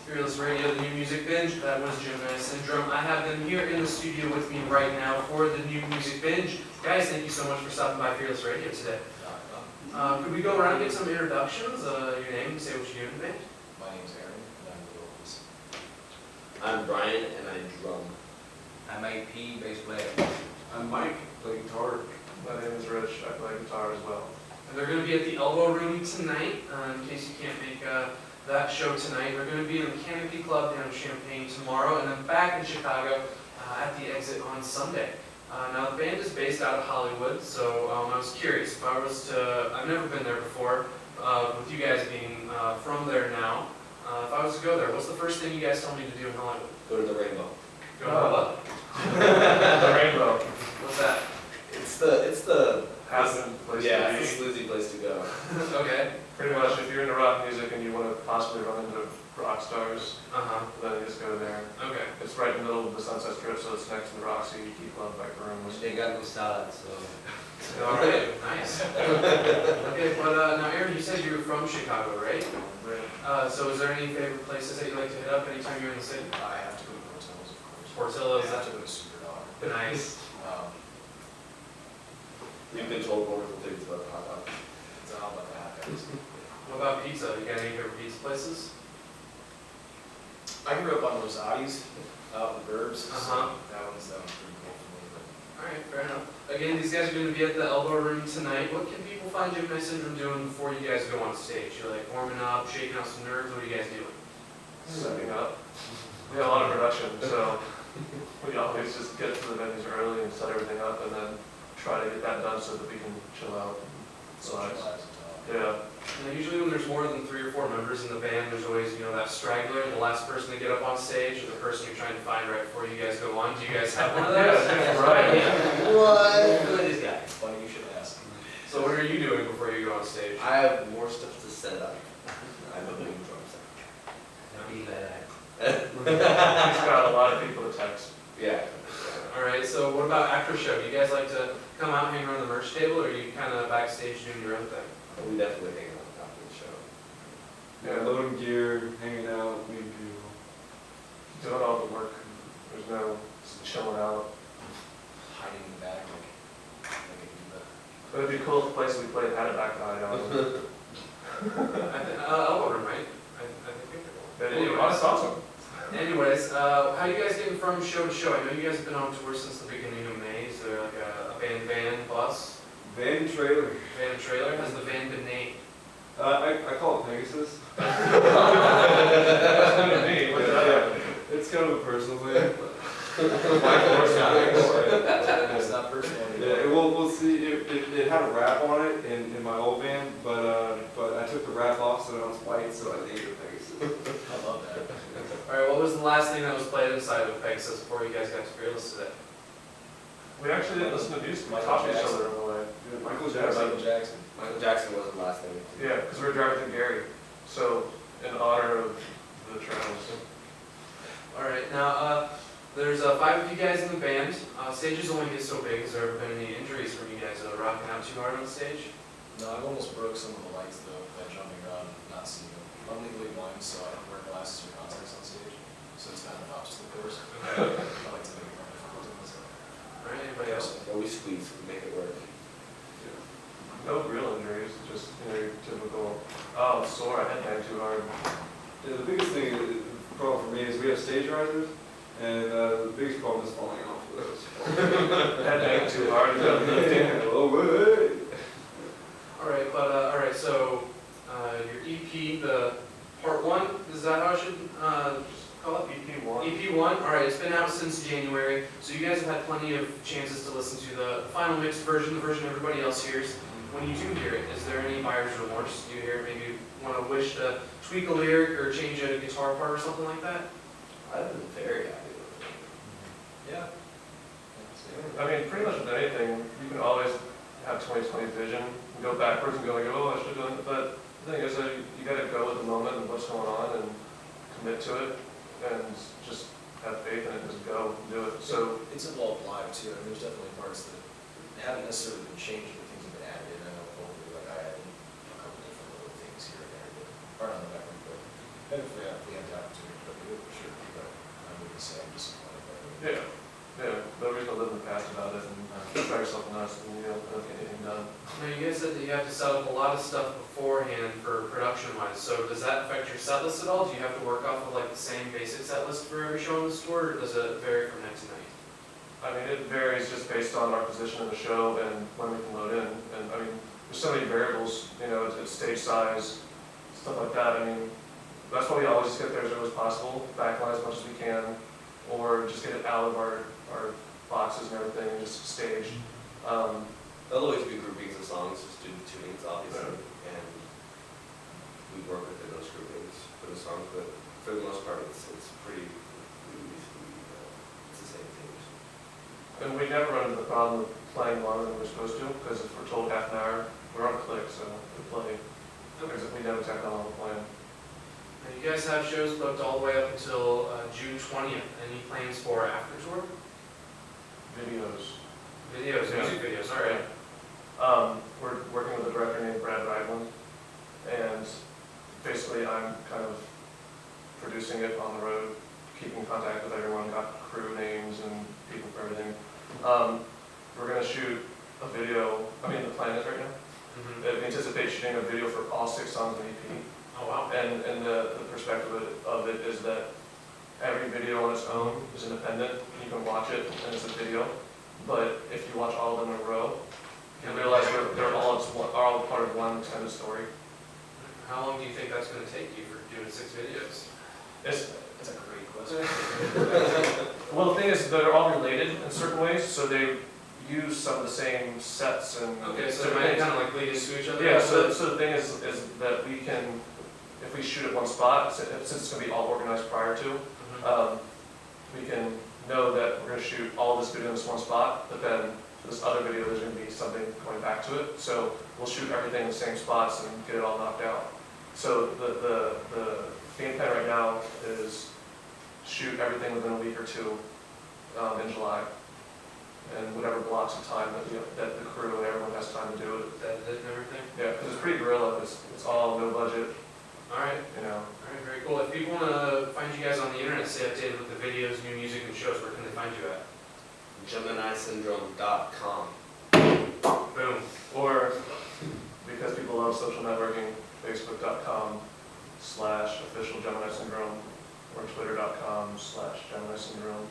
Fearless Radio, the new music binge. That was Gemini Syndrome. I have them here in the studio with me right now for the new music binge. Guys, thank you so much for stopping by Fearless Radio today. Could we go around and get some introductions? Your name, say what you do in the band. My name's Aaron, and I'm the vocalist. I'm Brian, and I drum. I'm AP, bass player. I'm Mike, play guitar. My name is Rich, I play guitar as well. And they're going to be at the Elbow Room tonight. In case you can't make that show tonight, they're going to be in the Canopy Club down in Champaign tomorrow, and then back in Chicago at the Exit on Sunday. Now the band is based out of Hollywood, so I was curious if I was to, I've never been there before, with you guys being from there now, if I was to go there, what's the first thing you guys tell me to do in Hollywood? Go to the Rainbow. Go to what? The Rainbow. What's that? It's the Happening place yeah, to be. it's a sleazy place to go. Okay. Pretty much, if you're into rock music and you want to possibly run into rock stars, Uh-huh. then you just go there. Okay. It's right in the middle of the Sunset Strip, so it's next to the Roxy, Key Club, back rooms. They got no salad, so. All right. Nice. Okay, but now Aaron, you said you were from Chicago, right? So is there any favorite places that you like to hit up anytime you're in the city? I have to go to Portillo's, of course. Portillo's. I have to go to Super Dog. Nice. You've been told wonderful things about the hot dog. It's all about that. What about pizza? You got any favorite pizza places? I grew up on Rosati's out in the burbs, Uh-huh. so that one's pretty cool for me. But All right, fair enough. Again, these guys are going to be at the Elbow Room tonight. What can people find Gemini Syndrome doing before you guys go on stage? You're like warming up, shaking out some nerves. What are you guys doing? Setting up. We have a lot of production, so we always just get to the venues early and set everything up, and then try to get that done so that we can chill out. socialize Relax. and talk. Yeah. Now, usually when there's more than 3 or 4 members in the band, there's always, that straggler, the last person to get up on stage, or the person you're trying to find right before you guys go on. Do you guys have one of those? Yeah, right. What? Who is this guy? It's funny you should ask. So what are you doing before you go on stage? I have more stuff to set up. I'm a big drum set. Don't be like that. He's got a lot of people to text. Yeah. All right, so what about after show? Do you guys like to come out and hang around the merch table, or are you kind of backstage doing your own thing? We definitely hang out after the show. Yeah, loading gear, hanging out, meeting people. Doing all the work. There's no just chilling out. Hiding in the back like a diva. It would be cool if the place we played had it back to hide on. Elbow Room, right? I think they're cool. Anyway, that's awesome. Anyways, how are you guys getting from show to show? I know you guys have been on tour since the beginning of May. Is there like a van, bus, Van trailer. van and trailer? Has the van been named? I call it Pegasus. That's gonna be. What's that? It's kind of a personal thing. It's not personal Yeah, anymore. we'll see. It had a wrap on it in my old van, but I took the wrap off so now it's white, so I named it Pegasus. I love that. All right, what was the last thing that was played inside of Pegasus before you guys got to Fearless today? We actually didn't listen to music. We Michael talked to each Jackson. other on the way. Yeah, Michael Yeah, Jackson. Michael Jackson. Michael Jackson was the last thing. Yeah, because we were driving through Gary. So, in honor of the trails. All right, now there's 5 of you guys in the band. Stages only get so big. Has there ever been any injuries from you guys rocking out too hard on stage? No, I've almost broke some of the lights though by jumping around and not seeing them. I'm legally blind, so I don't wear glasses or contacts on stage. So it's kind of an obstacle course. I like to make it more difficult on myself. All right, anybody else? Yeah, we squeeze, we make it work. No real injuries, just your typical, oh, I'm sore, I headbanged too hard. Yeah, the biggest thing, the problem for me is we have stage risers, and the biggest problem is falling off of those. Headbanged too hard. Yeah, oh, wait. All right, but all right. So your EP, the part 1, is that how I should call it? EP1. EP1. All right, it's been out since January, so you guys have had plenty of chances to listen to the final mixed version, the version everybody else hears. When you do hear it, is there any buyer's remorse? Do you hear it, maybe want to wish to tweak a lyric or change a guitar part or something like that? I've been very happy with it. Yeah. I mean, pretty much with anything, you can always have 20/20 vision, and go backwards and go like, oh, I should have done it. But the thing is, you got to go with the moment and what's going on and commit to it and just have faith in it and just go and do it. So It's involved live too. I mean, there's definitely parts that haven't necessarily been changed, but things have been added in. I know hopefully like I added a couple different little things here and there that aren't on the record, but if we have the opportunity to to say, I'm disappointed by it. Yeah, no reason to live in the past about it and try yourself nuts and you don't get anything done. Now, you guys said that you have to set up a lot of stuff beforehand for production wise, so does that affect your set list at all? Do you have to work off of like the same basic set list for every show in the store, or does it vary from night to night? I mean, it varies just based on our position in the show and when we can load in. And I mean, there's so many variables, you know, it's stage size, stuff like that. I mean, that's why we always get there as early as possible, backline as much as we can, or just get it out of our boxes and everything and just stage. There'll always be groupings of songs, just do the tunings, obviously, and we work within those groupings for the songs, but for the most part, it's pretty, it's the same things. And we never run into the problem of playing longer than we're supposed to, because if we're told half an hour, we're on click, so we play. Because if we know exactly how long we're playing. Now, you guys have shows booked all the way up until June 20th. Any plans for after tour? Videos. Videos, Yeah. music videos, all right. We're working with a director named Brad Ragland, and basically I'm kind of producing it on the road, keeping in contact with everyone, got crew names and people for everything. We're gonna shoot a video, I mean, the plan is right now. We anticipate shooting a video for all 6 songs in the EP. Oh, wow. And the perspective of it is that every video on its own is independent. You can watch it and it's a video. But if you watch all of them in a row, you realize they're all part of one extended story. How long do you think that's going to take you for doing 6 videos? That's a great question. Well, the thing is, they're all related in certain ways, so they use some of the same sets and. Okay, so it might kind of like lead into each other? Yeah, so the thing is that we can, if we shoot at one spot, since it's going to be all organized prior to, we can know that we're going to shoot all of this video in this one spot, but then for this other video, there's going to be something going back to it. So we'll shoot everything in the same spots and get it all knocked out. So the game plan right now is shoot everything within a week or 2 in July. And whatever blocks of time that the crew and everyone has time to do it. Edit and everything? Yeah, because it's pretty guerrilla. It's all no budget, All right. you know. All right, very cool. If people want to find you guys on the internet, stay updated with the videos, new music, and shows, where can they find you at? GeminiSyndrome.com. Boom. Or, because people love social networking, Facebook.com/official Gemini Syndrome or Twitter.com/Gemini Syndrome.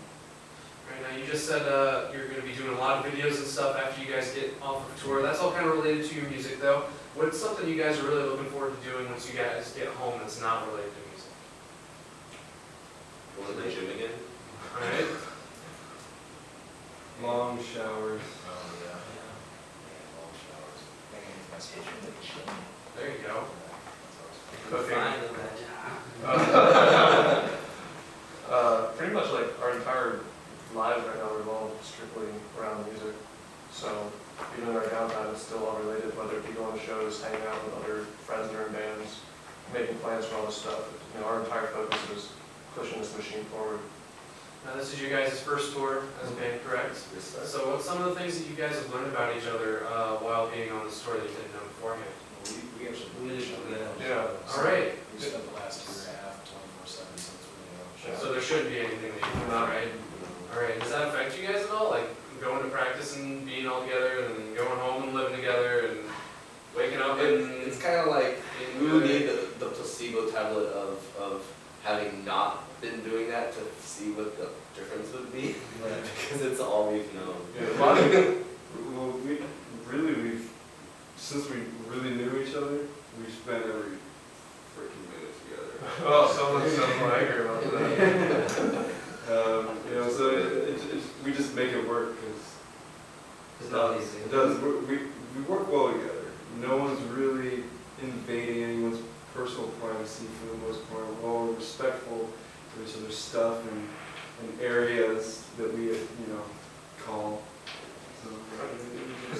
Right, now you just said you're going to be doing a lot of videos and stuff after you guys get off of tour. That's all kind of related to your music, though. What's something you guys are really looking forward to doing once you guys get home that's not related to music? Going to the gym again. All right. Long showers. Oh, yeah. Long showers. There you go. Cooking. Fine, imagine. Pretty much like our entire lives right now revolve strictly around music. So even in our downtime, it's still all related, whether it be going to shows, hanging out with other friends that are in bands, making plans for all this stuff. You know, our entire focus is pushing this machine forward. Now this is your guys' first tour as a band, correct? Yes, sir. So what's some of the things that you guys have learned about each other while being on this tour that you didn't know beforehand? We actually Really, Yeah. All right. We spent the last year and a half 24/7, so it's really Yeah. So there shouldn't be anything that you know, right? All right. Does that affect you guys at all? Like going to practice and being all together, and then going home and living together, and waking up and It's kind of like, we would need the placebo tablet of having not been doing that to see what the difference would be, because it's all we've known. Well, since we really knew each other, we spent every freaking minute together. Well, someone's angry about that. You know, so we just make it work because It's not easy. it does. We work well together. No one's really invading anyone's personal privacy for the most part. We're all respectful of each other's stuff and areas that we, call. So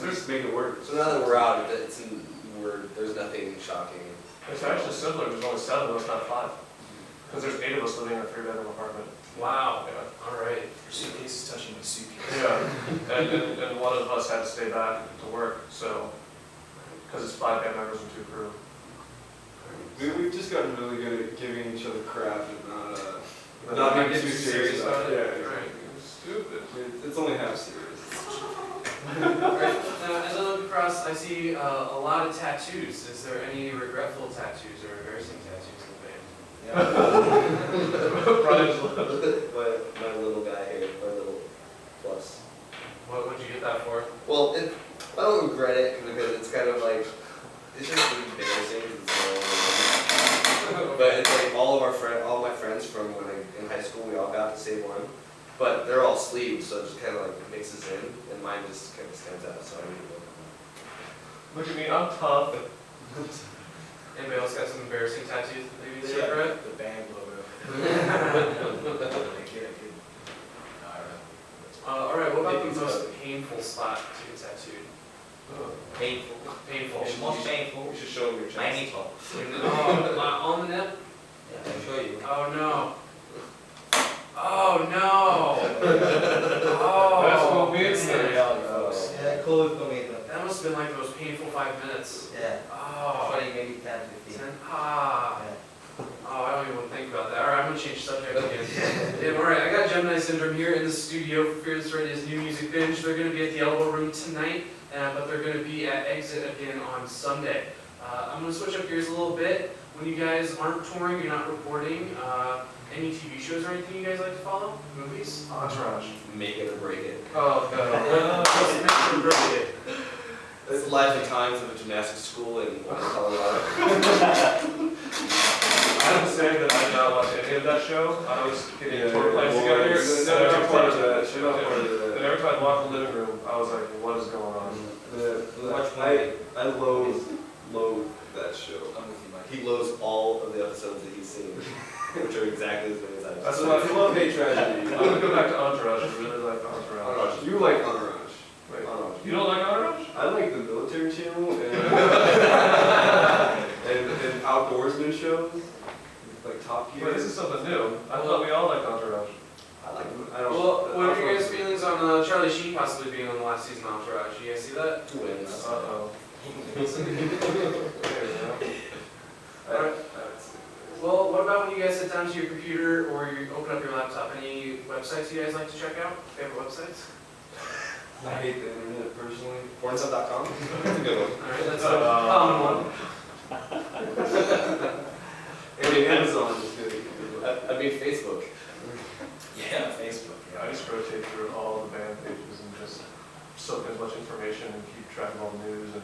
we just make it work. So now that we're out, there's nothing shocking. It's actually simpler. There's only 7 of us, not 5. Because there's 8 of us living in a 3-bedroom apartment. wow. Yeah. All right. Your suitcase is touching my suitcase. Yeah, and one of us had to stay back to work, so, because it's 5 band members and 2 crew. We've just gotten really good at giving each other crap and Not Not being get too too serious about it. Yeah, Right. Stupid. It's only half serious. Alright, now, as I look across, I see a lot of tattoos. Is there any regretful tattoos or embarrassing tattoos in the band? Brian's My little guy here, my little plus. What'd you get that for? Well, I don't regret it because it's kind of like, it's just embarrassing 'cause it's all but it's like all my friends from when in high school, we all got the same one. But they're all sleeves, so it just kind of like mixes in, and mine just kind of stands out, so I need to go. Look at me, I'm tough. Anybody else got some embarrassing tattoos that maybe they Yeah, regret? the band logo. I kid. No, I don't know. Alright, what about the most painful spot to get tattooed? Painful. Painful. The most painful. You should show them your chest. My nipple. On the nip? Yeah, I'll show you. Oh no. Oh no. That's Oh. what we It's the reality, folks. Yeah, cool for me though. That must have been like the most painful 5 minutes. Yeah. Oh. Sorry, maybe 10, 15. Ah. Yeah. Oh, I don't even want to think about that. Alright, I'm gonna change subject again. Yeah, alright, I got Gemini Syndrome here in the studio for Fearless Radio's new music binge. They're gonna be at the Elbow Room tonight, but they're gonna be at Exit again on Sunday. I'm gonna switch up gears a little bit. When you guys aren't touring, you're not recording, any TV shows or anything you guys like to follow? Movies? Entourage. Make it or break it. Oh, no. It's the life and times of a gymnastics school in Colorado. I'm saying that I did not watch any of that show. I was getting tour plans well, together. it's And not every part of time- that. You're not part of that. and every time I walked in the living room, I was like, what is going on? I loathe that show. I'm with you, Mike. He loathes all of the episodes that he's seen, which are exactly as many as I've That's seen. what I love hate tragedy. I'm gonna go back to Entourage. I really like Entourage. Entourage. You like Entourage. Wait, Entourage. you don't like Entourage? I like the military channel and outdoorsman shows, like Top Gear. Wait, this is something new. I thought we all liked Entourage. I like him. I don't. Well, what are your guys' Outdoorsman. feelings on Charlie Sheen possibly being on the last season of Entourage? You guys see that? Twins. Uh-oh. Alright. Well, what about when you guys sit down to your computer or you open up your laptop? Any websites you guys like to check out? Favorite websites? I hate the internet personally. Pornsub.com? That's a good one. Alright, that's a common one. And Amazon is good. I mean, Facebook. Yeah, Facebook. I just rotate through all the band pages and just soak in as much information and keep track of all the news and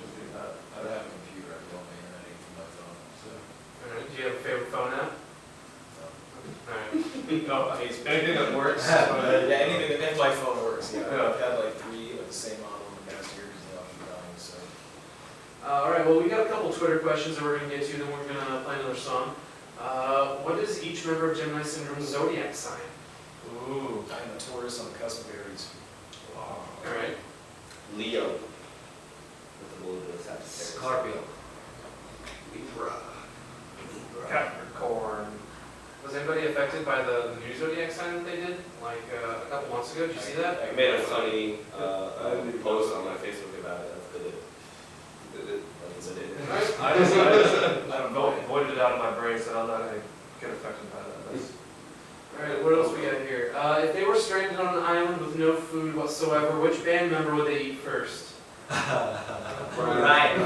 just do that. I don't have a computer. I go on the internet from my phone. So, Alright, do you have a favorite phone app? Alright. No, anything that works. yeah, anything if my phone works. Yeah, Yeah. I've had like 3 of the same model in the past year because they all keep dying. So, Alright, well, we got a couple Twitter questions that we're going to get to, then we're going to play another song. What is each member of Gemini Syndrome's zodiac sign? Ooh. I'm a Taurus on the cusp of Aries. Alright. Leo. With a little bit of Sagittarius. Scorpio. Libra. Capricorn. Was anybody affected by the new zodiac sign that they did, like a couple months ago? Did you see that? I made a funny I didn't post on my Facebook about it. That's good. That was it. Alright. I just voided it out of my brain, so I'm not going to get affected by that. That's, Alright, what else we got here? If they were stranded on an island with no food whatsoever, which band member would they eat first? Right. I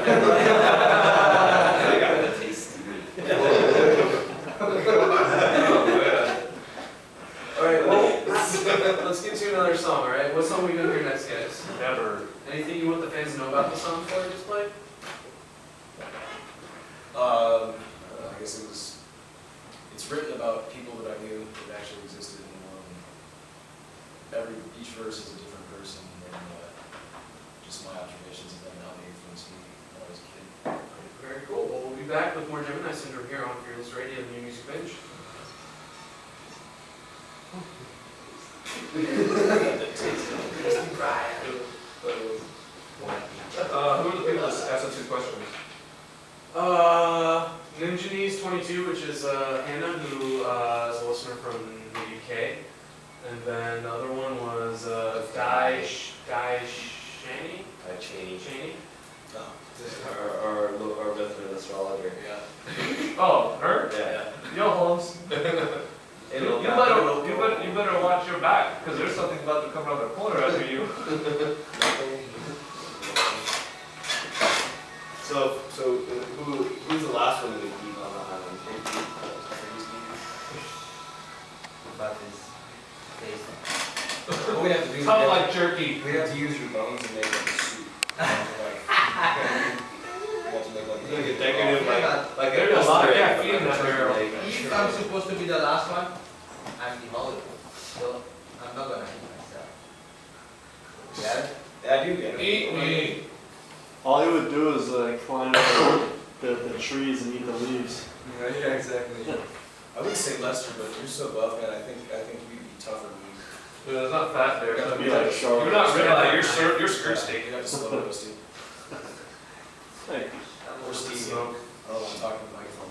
got a taste. oh, man. Alright, well, let's get to another song, alright? What song are we gonna hear next, guys? Never. Anything you want the fans to know about the song before we just play? I guess it's written about people that I knew that actually existed in the world. And each verse is a different person, and just my observations of them and how they influenced me when I was a kid. Very cool. Well, we'll be back with more Gemini Syndrome here on Fearless Radio, the new music binge. Who are the people that asked the 2 questions? Ninjanese22, which is Hannah, who is a listener from the UK. And then the other one was Shani? Cheney. Oh. Our resident astrologer. Yeah. Oh, her? Yeah. Yo, Holmes. You better watch your back, because there's something about to come around the corner after you. So who's the last one to eat on the island? But it's tasty. What we have to do is Tough like jerky. we have to use your bones and make like a soup. We have to make like Like a decorative, like There's a lot of caffeine in that barrel. If I'm supposed to be the last one, I'm the Hollywood. So I'm not gonna eat myself. Yeah, I do get it. Eat me. All he would do is climb up the trees and eat the leaves. Yeah, exactly. I would say Lester, but you're so buff, man. I think you'd be tougher than me. There's not fat there. Gotta be like a shark. You're not really, your skirt steak. You have to slow roasting. Hey, Or Steve. Oh, I'm talking to the microphone.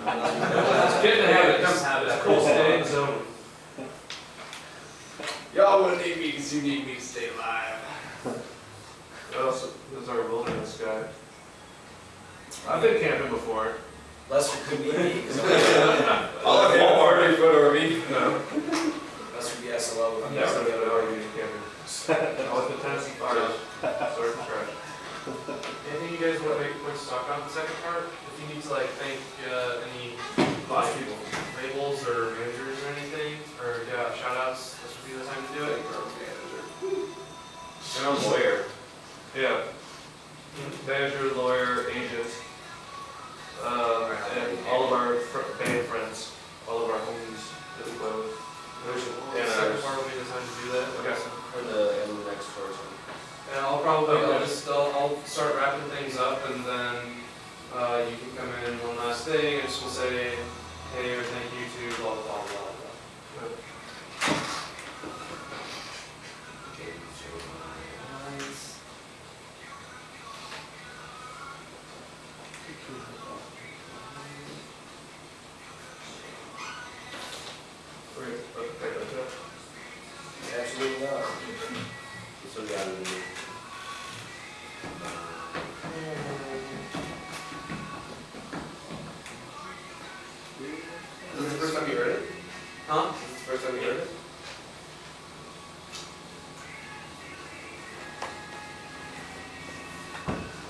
It's getting to have it. It's cool stay in the zone. Y'all wouldn't need me because you need me to stay alive. Well, this is our wilderness guy. I've been camping before. Lester couldn't eat me because I'll have one party for me. No. Lester would be SOL with I'm me. never gonna get out of camping. Always the Tennessee fires. Start from scratch. Anything you guys want to make a quick talk about the second part? If you need to like thank any Lots of people. labels or managers or anything, or give out shout outs, this would be the time to do it. And I'm a lawyer. Yeah. Manager, lawyer, agent, and all of our band friends, all of our homies that we play with. The second part will be the time to do that. Okay. For the end of the next course. And I'll start wrapping things up, and then you can come in one last thing, and just we'll say, hey, or thank you to blah, blah, blah, blah, blah. Absolutely not. So we got it. Is this the first time you heard it? Huh? Is this the first time you heard it?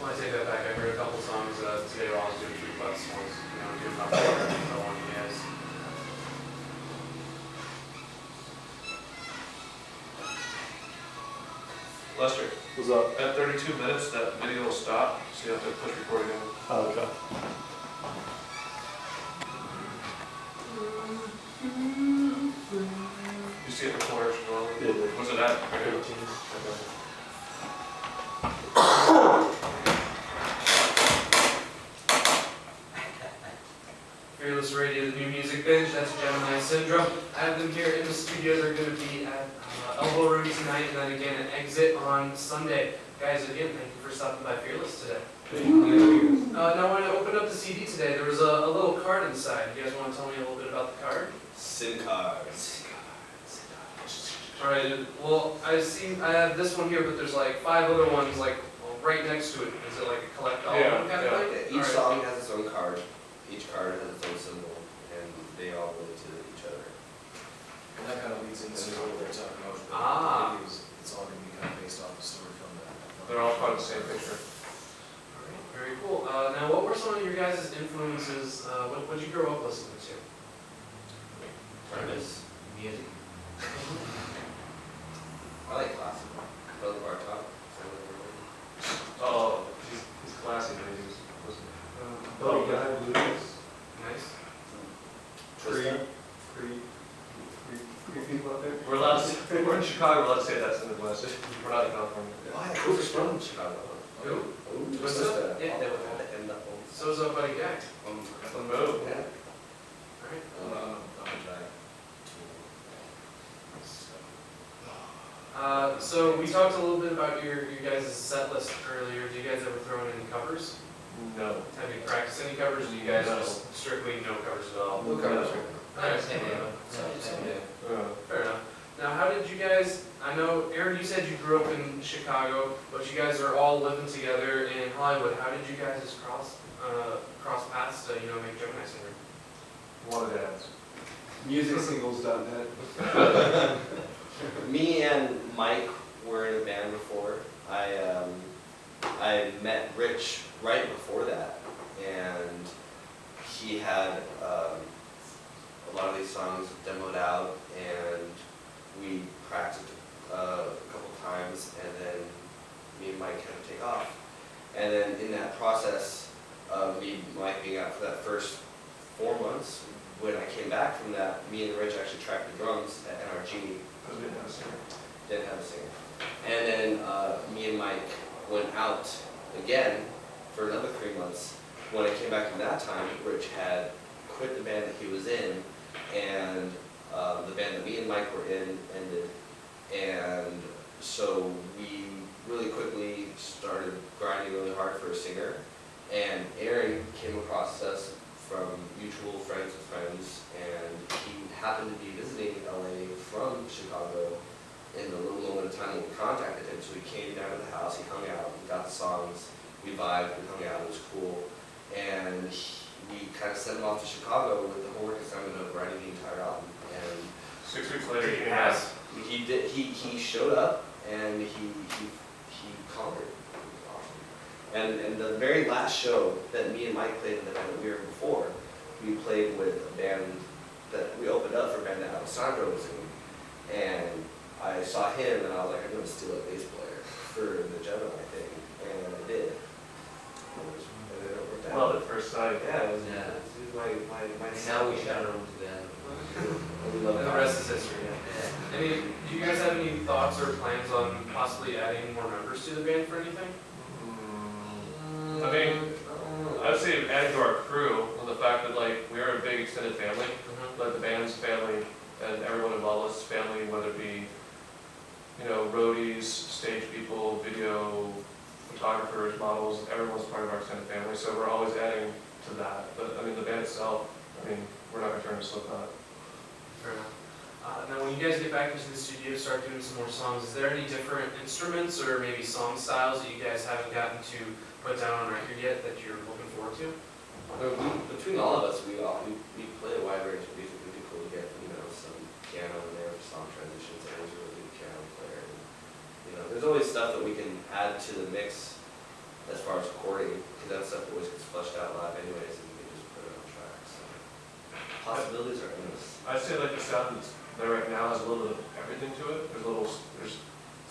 Well, I take that back. I heard a couple songs today while I was doing 3 Plus ones. Doing a couple for one of you guys. Lester, what's up? at 32 minutes, that video will stop, so you have to push record again. Oh, okay. You see it in the corner, Siobhan? Yeah. Was it at? Okay. Fearless Radio, the new music binge, that's Gemini Syndrome. I have them here in the studio. They're going to be at Elbow Room tonight, and then again at Exit on Sunday. Guys, again, thank you for stopping by Fearless today. Now, when I opened up the CD today, there was a little card inside. You guys want to tell me a little bit about the card? SIM cards. Alright, well, I have this one here, but there's like 5 other ones like right next to it. Is it like a collect all Yeah, one kind of yeah. thing? Each Alright. song has its own card. Each card has its own symbol, and they all relate to each other. And that kind of leads into what we're talking about. Ah. It's all going to be kind of based off the story from that. They're all part of the same picture. Alright, very cool. Now, what were some of your guys' influences? What did you grow up listening to? Artists, music. I like classical. Brother Bartok. Oh, he's classy, but he's Oh, guy, blues. Nice. Tristan. Creed people out there? We're allowed to, we're in Chicago, we're allowed to say that's in the West. We're not in California. Why? Who's from Chicago? Who? Who? Tristan? Yeah, they would have to end up on. So's our buddy guy. That's the move. Yeah. Alright. I'm a giant. So we talked a little bit about your guys' set list earlier. Do you guys ever throw in any covers? No. Have you practiced any covers? Or do you guys No. just strictly no covers at all? No covers. Alright. Same here. Fair enough. Now, how did you guys? I know, Aaron, you said you grew up in Chicago, but you guys are all living together in Hollywood. How did you guys cross paths to make Gemini Syndrome? want to dance. Musicsingles.net. Me and Mike were in a band before. I met Rich right before that, and he had a lot of these songs demoed out, and we practiced a couple times, and then me and Mike kind of take off. And then in that process of me and Mike being out for that first 4 months, when I came back from that, me and Rich actually tracked the drums at NRG. Because we didn't have a singer. Didn't have a singer. And then me and Mike went out again for another 3 months. When I came back from that time, Rich had quit the band that he was in, and the band that me and Mike were in ended. And so we really quickly started grinding really hard for a singer. And Aaron came across us from mutual friends of friends, and he happened to be visiting LA from Chicago in the little moment of time when we contacted him. So he came down to the house, he hung out, we got the songs, we vibed, we hung out, it was cool. And we kind of sent him off to Chicago with the homework assignment of writing the entire album. And 6 weeks later, he has. he showed up, and he conquered. And the very last show that me and Mike played in the band that we were in before, we played with a band that we opened up for a band that Alessandro was in. And I saw him and I was like, I'm going to steal a bass player for the Gemini thing. And I did. And it worked out. Love at first sight. Yeah, it was, Yeah. it was my And now we share a room together. We love And the that. rest is history. Yeah. Do you guys have any thoughts or plans on possibly adding more members to the band for anything? I mean, I would say adding to our crew, and the fact that like we are a big extended family, like the band's family and everyone involved is family, whether it be, you know, roadies, stage people, video photographers, models, everyone's part of our extended family, so we're always adding to that. But I mean, the band itself, I mean, we're not going to turn to Slipknot. Fair enough. Now, when you guys get back into the studio, start doing some more songs, is there any different instruments or maybe song styles that you guys haven't gotten to put down on record yet that you're looking forward to? Between all of us, we play a wide range of music. It'd be cool to get, you know, some piano in there for song transitions. Aaron's a really good piano player. And, you know, there's always stuff that we can add to the mix as far as recording, because that stuff always gets fleshed out live anyways, and we can just put it on track. So possibilities are endless. I'd say like the sound that's there right now has a little bit of everything to it. There's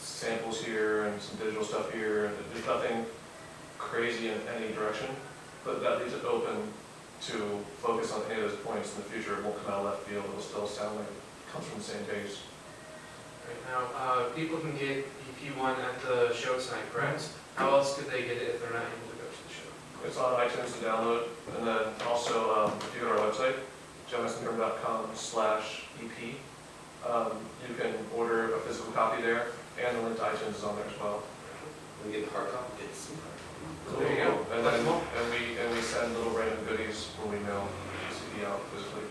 samples here and some digital stuff here, and there's nothing crazy in any direction, but that leaves it open to focus on any of those points in the future. It won't come out of left field. It'll still sound like it comes from the same base. Right now, people can get EP1 at the show tonight, correct? How else could they get it if they're not able to go to the show? It's on iTunes to download, and then also if you go to our website, geminisyndrome.com/EP, you can order a physical copy there, and the link to iTunes is on there as well. When we get the hard copy, get the CD hard copy. There you go. And we send little random goodies when we mail the CD out physically,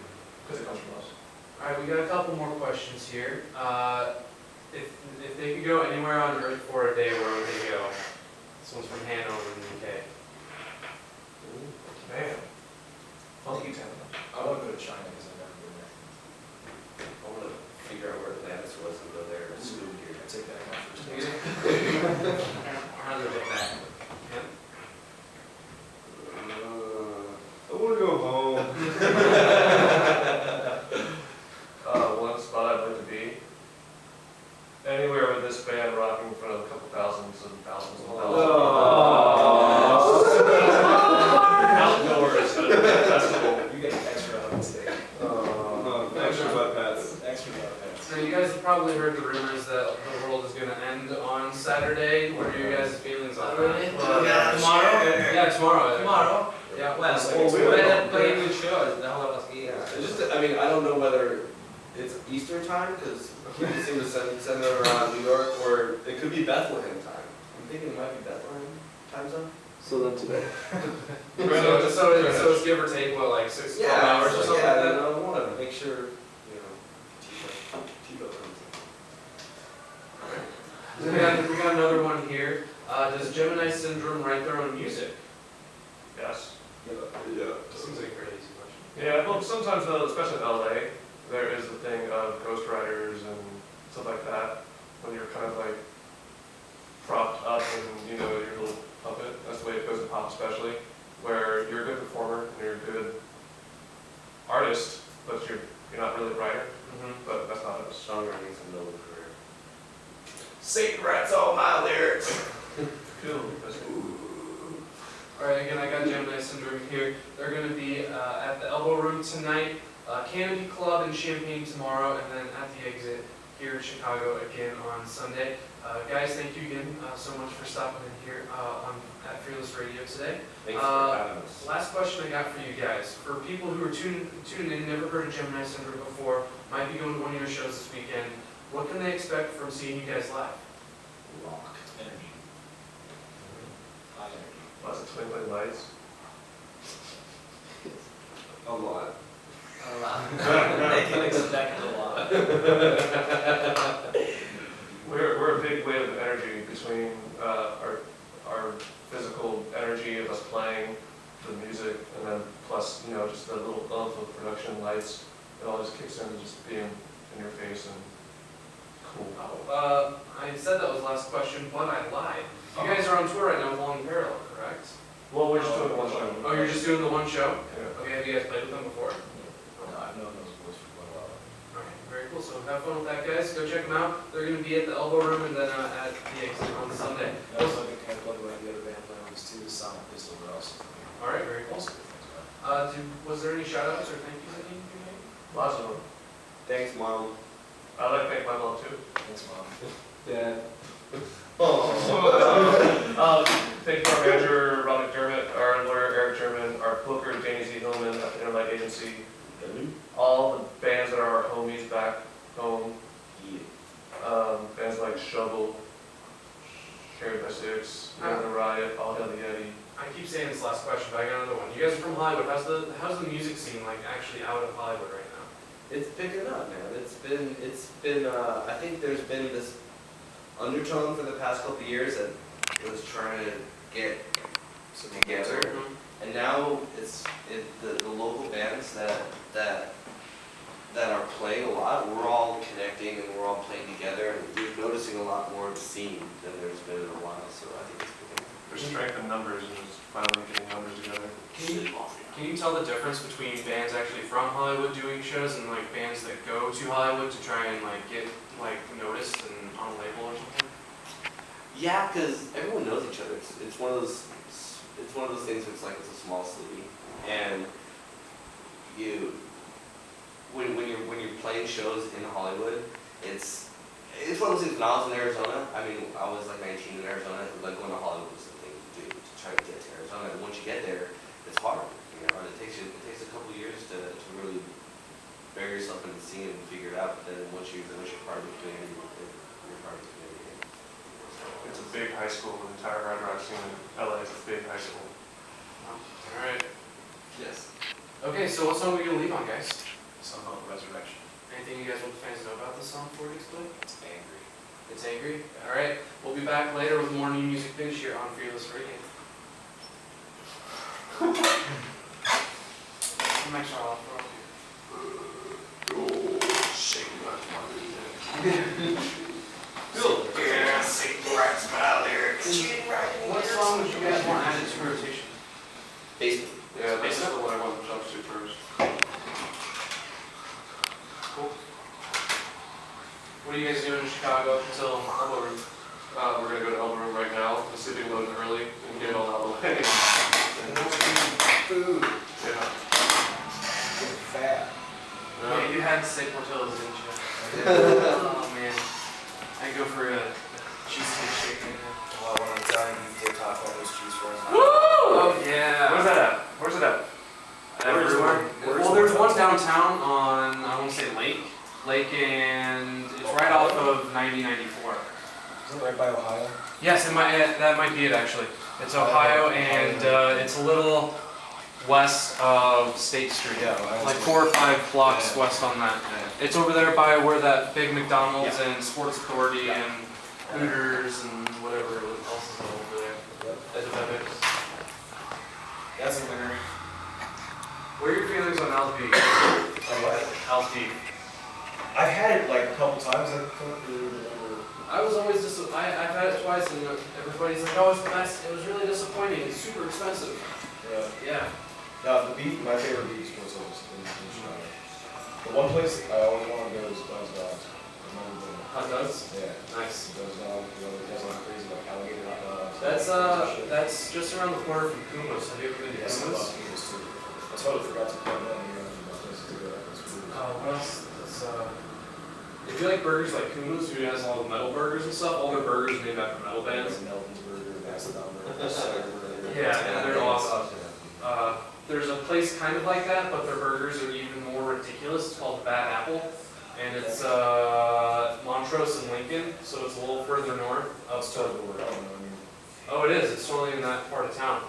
because it comes from us. All right, we got a couple more questions here. If they could go anywhere on Earth for a day, where would they go? This one's from Hanover in the UK. Man, funky town. I want to go to China because I've never been there. I want to figure out where Atlantis was and go there and scuba gear. I take that in my first Take day. it? How do get back? I want to go home. One spot I'd like to be, anywhere with this band rocking in front of a couple thousands and thousands and thousands of people. Outdoors at a festival. You get an extra on mistake. Extra butt pats. Extra butt pants. So you guys have probably heard the rumors that the world is going to end on Saturday. What are your guys' feelings on that? Tomorrow? Yeah, tomorrow. Tomorrow? Yeah. Well, we we were- better play good shows. That's what I was Yeah, it's just, I mean, I don't know whether it's Eastern time, because people seem to send it around New York, or it could be Bethlehem time. I'm thinking it might be Bethlehem time zone. So then today. So it's give or take, what, like 6 12 hours or something like Yeah, that? you know, I want to make sure, you know, Tebow comes in. We got another one here. Does Gemini Syndrome write their own music? Yes. Yeah. Seems like a pretty easy question. Yeah, well, sometimes though, especially in LA, there is the thing of ghostwriters and stuff like that, when you're kind of like propped up and, you know, your little puppet. That's the way it goes in pop especially, where you're a good performer and you're a good artist, but you're not really a writer, but that's not us. Songwriting is a noble career. Satan writes all my lyrics. Cool. All right, again, I got Gemini Syndrome here. They're going to be at the Elbow Room tonight, Canopy Club in Champaign tomorrow, and then at the Exit here in Chicago again on Sunday. Guys, thank you again so much for stopping in here at Fearless Radio today. Thanks for having us. Last question I got for you guys. For people who are tuning in, never heard of Gemini Syndrome before, might be going to one of your shows this weekend, what can they expect from seeing you guys live? Rock. Energy. High energy. Lots of twinkling lights. A lot. A lot. They can expect a lot. We're a big wave of energy between our physical energy of us playing the music, and then plus, you know, just the little umph of production lights. It all just kicks into just being in your face and cool. I said that was the last question, but I lied. You guys are on tour right now with Long Parallel, correct? Well, we're just doing the one show. Oh, you're just doing the one show? Yeah. Okay, have you guys played with them before? No, I've known those boys for quite a while. Okay, very cool. So have fun with that, guys. Go check them out. They're going to be at the Elbow Room and then at the Exit on Sunday. I also think I love the other band playing with us too, Sonic Pistol, but also. All right, very cool. Was there any shout-outs or thank yous that need to be made? Lots of them. Thanks, Mom. I like to thank my mom too. Thanks, Mom. Dad. Thank you to our manager, Rob McDermott, our lawyer, Eric German, our booker, Danny Z. Hillman at the Interlight Agency, all the bands that are our homies back home, bands like Shovel, Shared by Six, the Riot, All Hail the Yeti. I keep saying this last question, but I got another one. You guys are from Hollywood. How's the music scene like actually out of Hollywood right now? It's picking up, man. It's been. I think there's been this undertone for the past couple of years that it was trying to get together, and now the local bands that are playing a lot. We're all connecting and we're all playing together, and we're noticing a lot more of the scene than there's been in a while. So I think it's picking up. There's strength in numbers and it's finally getting numbers together. Can you tell the difference between bands actually from Hollywood doing shows and like bands that go to Hollywood to try and like get like noticed and on a label or something? Yeah, because everyone knows each other. It's one of those. It's one of those things. Where it's like it's a small city, and when you're playing shows in Hollywood, it's one of those things. When I was in Arizona, I mean, I was like 19 in Arizona. Like going to Hollywood was the thing to do to try to get to Arizona. And once you get there, it's hard. You know, and it takes a couple years to really bury yourself in the scene and figure it out. But then once you're part of the community, you're part of the community. It's a big high school. The entire hard rock scene in LA is a big high school. All right. Yes. Okay, so what song are we gonna leave on, guys? Song called Resurrection. Anything you guys want the fans to know about this song before it gets played? It's angry. It's angry. All right, we'll be back later with more new music finish here on Fearless Radio. Make sure I'll throw What song would you guys want added to rotation? Basement. Yeah, this is the one I want to jump to first. Cool. What are you guys doing in Chicago until Elbow Room? We're going to go to Elbow Room right now, the sleeping load early, and get it all out of the way. Food. Yeah. Get fat. Yeah, you had to say Portillo's, didn't you? Oh man, I go for a cheesecake shake right now. Well, when I'm Italian, you get top on those cheese fries. Oh yeah. Where's that at? Where's it at? Everywhere. Where's Well, the there's one one downtown on, I want to say Lake, and it's right off of 9094. Isn't it right by Ohio? Yes, that might be it actually. It's Ohio, and it's a little west of State Street. Yeah, Like 4 or 5 blocks west on that. It's over there by where that big McDonald's and Sports Authority and Hooters and whatever else is over there. Yep. Edge of Epics. That's a winner. What are your feelings burgers on Al's beef? Al's beef. I've had it like a couple times, I don't really remember. I was always I've had it twice, and everybody's like, oh, it's the best. It was really disappointing. It's super expensive. Yeah. Yeah. Now, the beef, my favorite beef is Sports Oaks in Chicago. The one place I always want to go is Doug's Dogs. I've never been there. Hot dogs. Yeah. Nice. Doug's Dog, it has all crazy like alligator hot dogs. That's just around the corner from Kumos. Have you ever been to Yes, I love Kumos? Kumos too. I totally forgot to put that in here. Places to go. That's really What else? If you like burgers like Kumos, who has all the metal burgers and stuff, all their burgers named after metal bands. Melton's Burger, Mastodon Burger, Cider Burger. Yeah, and they're awesome. There's a place kind of like that, but their burgers are even more ridiculous. It's called the Bad Apple, and it's Montrose and Lincoln, so it's a little further north. It's totally over. I don't know. I mean, Oh, it is. It's totally in that part of town.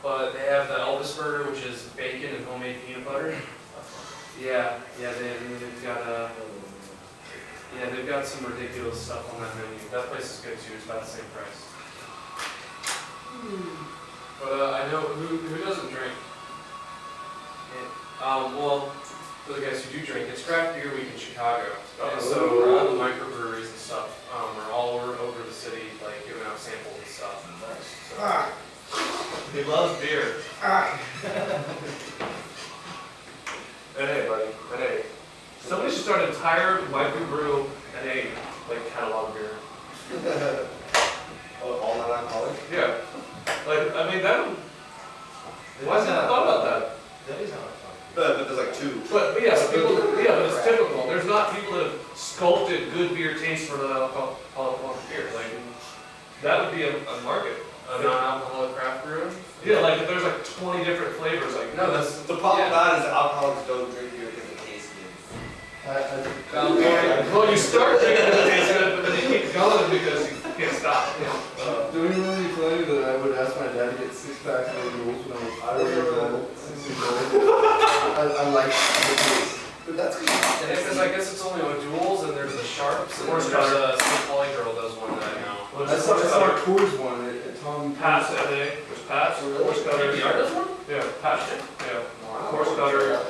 But they have the Elvis burger, which is bacon and homemade peanut butter. Yeah, they've got some ridiculous stuff on that menu. That place is good too. It's about the same price. But I know who doesn't drink. Well, for the guys who do drink, it's craft beer week in Chicago, and so all the microbreweries and stuff are all over the city, like giving out samples and stuff. So, He loves beer. And hey, buddy, and hey. Somebody should start an entire microbrew and a catalog beer. All non-alcoholic? Yeah. Like, I mean, that would, why has anyone thought about that? That is not fun. But there's like two. But it's typical. There's not people that have sculpted good beer taste for non-alcoholic beer. Like, that would be a market. a non-alcoholic craft brew. Yeah, like if there's like 20 different flavors, like No, that's The problem yeah. with that is that alcoholics don't drink beer because it tastes good. well, you start drinking it, it tastes good, but then you keep going because you can't stop. Don't you remember me telling you that I would ask my dad to get 6 packs of rules when I was 4 years old? 6 years old. I like the taste. But that's Because I guess it's only on duels and there's the sharps and Horse there's a St. Pauli girl does one that I know. I saw Coors one at Tom. Pat's that day. There's Pat's. Horse cutter. PBR does one? Yeah, Pat's. Yeah. Wow. Horse cutter.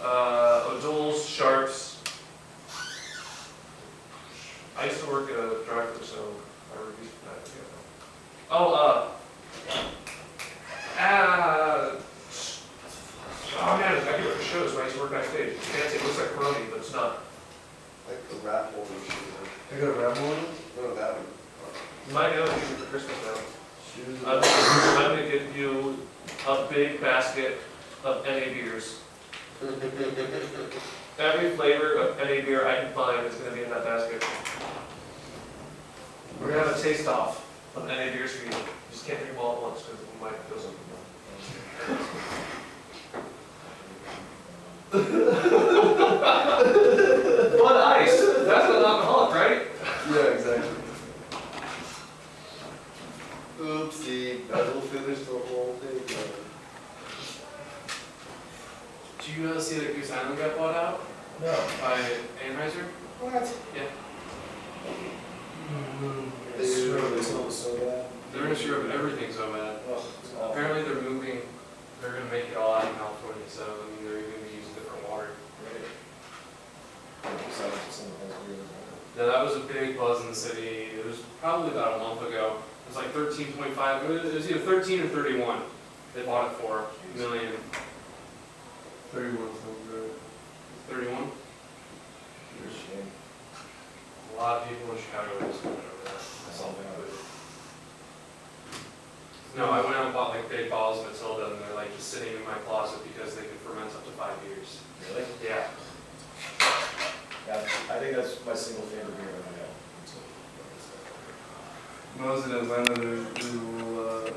O'Doul's, Sharps. I used to work at a drive-thru, so I reviewed that. Yeah. Oh, oh man, I do it for shows when I used to work backstage. You can't say it looks like Peroni, but it's not. like the rat hole and shit. I got a Rebel one. No, that one. You might know it's for Christmas now. Shoes. I'm gonna give you a big basket of NA beers. Every flavor of NA beer I can find is gonna be in that basket. We're gonna have a taste off of NA beers for you. You just can't drink them all at once because we might feel something. Bud Ice, that's not alcoholic, right? Yeah, exactly. Oopsie, Bezel finished the whole thing. Did you see that Goose Island got bought out No. by Anheuser? What? Yeah. It's so bad. They're in sure of everything so bad. Oh, it's awful. Apparently they're moving, they're gonna make it all out of California, so I mean, they're gonna be using different water. Yeah, that was a big buzz in the city. It was probably about a month ago. It was like 13.5, it was either 13 or 31. They bought it for $1 million. 31 sounds good. 31? A lot of people in Chicago just went over that. No, I went out and bought like big bottles of Matilda, and they're like just sitting in my closet because they can ferment up to 5 years. Really? Yeah. Yeah, I think that's my single favorite beer I've had. When I was in Atlanta, there's a little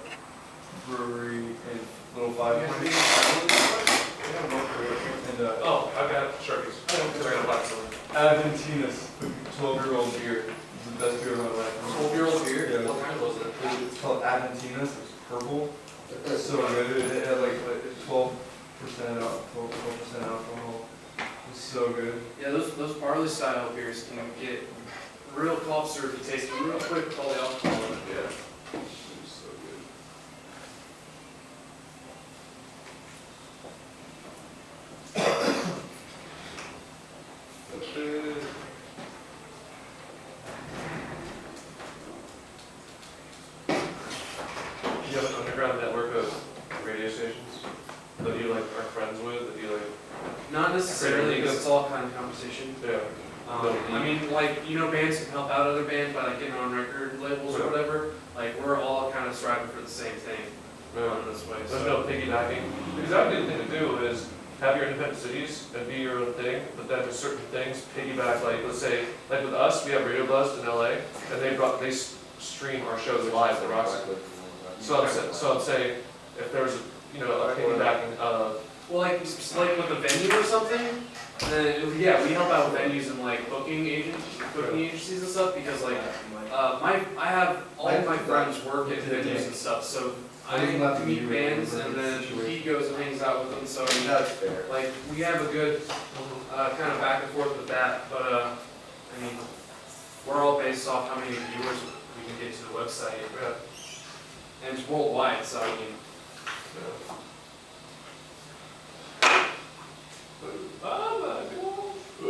brewery in Little Five Points. And Oh, I've got Sharpies. Because I got a black soda. Aventina's 12-year-old beer. It's the best beer of my life. 12-year-old beer? Yeah. What kind was it? It's called Aventina's. It's purple. It's so good. It had like 12% alcohol. It's so good. Yeah, those barley style beers can get real cough syrupy tasting real quick with all the alcohol in it. Yeah. It's so good. Not necessarily, because it's all kind of competition. Yeah. I mean, like, you know, bands can help out other bands by like getting on record labels or Yeah. whatever. Like, we're all kind of striving for the same thing Yeah. this way. There's So. no piggybacking, because that would be the thing to do is have your independent cities and be your own thing, but then there's certain things piggyback, like, let's say, like with us, we have Radio Blast in LA, and they stream our shows live at the Roxy. So I'm saying, if there's, you know, a piggybacking of, Well, like with a venue or something, then yeah, we help out with venues and like booking agencies and stuff because like I have all of my friends work at venues and stuff, so I meet bands and then he goes and hangs out with them. So I mean, That's fair. like we have a good kind of back and forth with that, but I mean, we're all based off how many viewers we can get to the website, and it's worldwide. So I mean. oh my We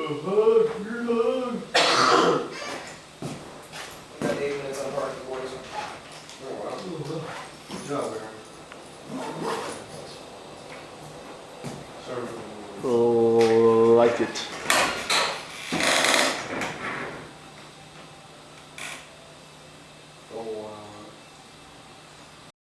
got 8 minutes on parking, boys. Oh, wow. No, God. like it.